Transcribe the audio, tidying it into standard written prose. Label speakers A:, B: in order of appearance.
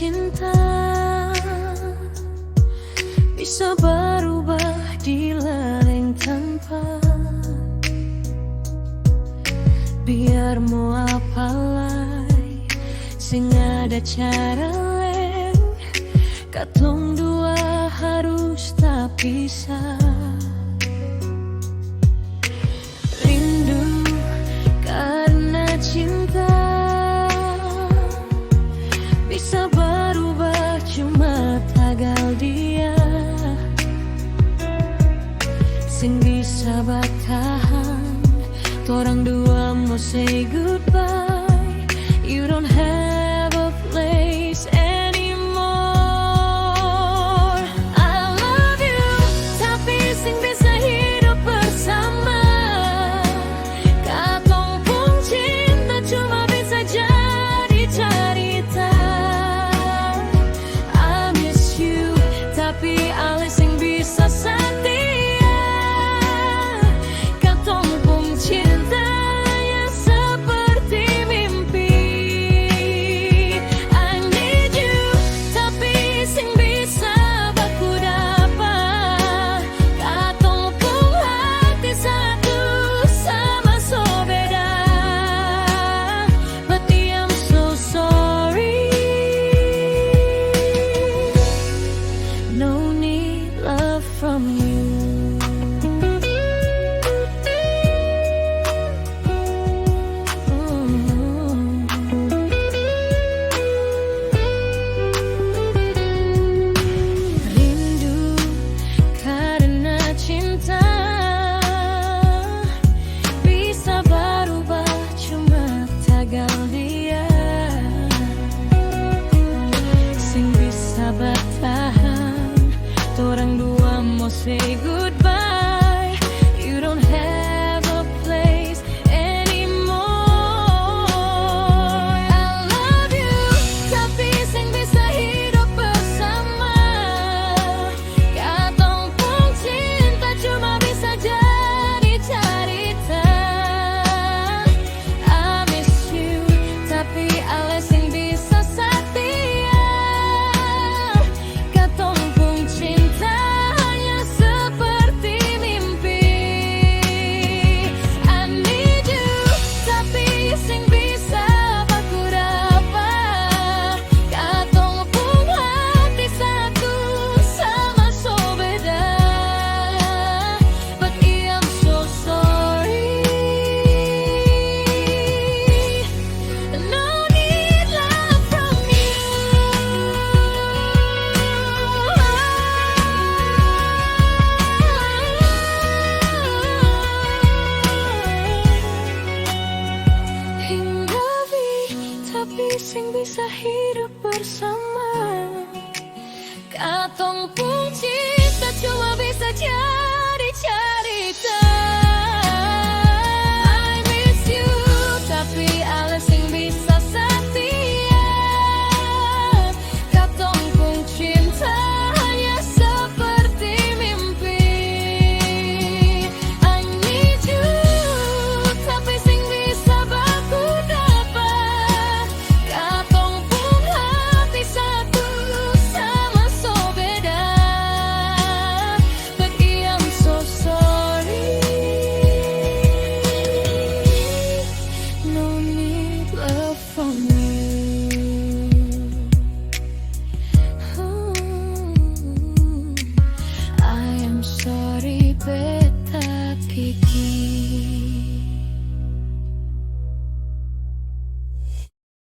A: cinta bisa berubah di lereng tanpa. Biar mau apalai sing ada cara lain, katong dua harus tak pisah. Rindu karena cinta bisa berubah, cuma tagal dia sing bisa bertahan. Torang dua mau say goodbye, you don't have a place anymore. I love you, tapi sing bisa hidup bersama. Katong pun cinta cuma bisa jadi cerita. I miss you, tapi ale sing bisa setia. Katong pun cinta from you. Rindu karena cinta bisa berubah, cuma tagal dia sing bisa bertahan. Torang dua mau say goodbye, you don't have a place anymore. I love you, tapi sing bisa hidup bersama. Katong pun cinta cuma bisa jadi cerita. I miss you, tapi ale sing bisa setia. Katong pun cinta sing bisa hidup bersama. Katong pun cinta cuma bisa jadi cerita. I miss you, tapi ale sing bisa setia. Katong pun cinta hanya seperti mimpi. I need you, tapi sing bisa baku dapat. Katong pun hati satu sama so beda. But I'm so sorry. No need love from you. I am sorry, beta picky.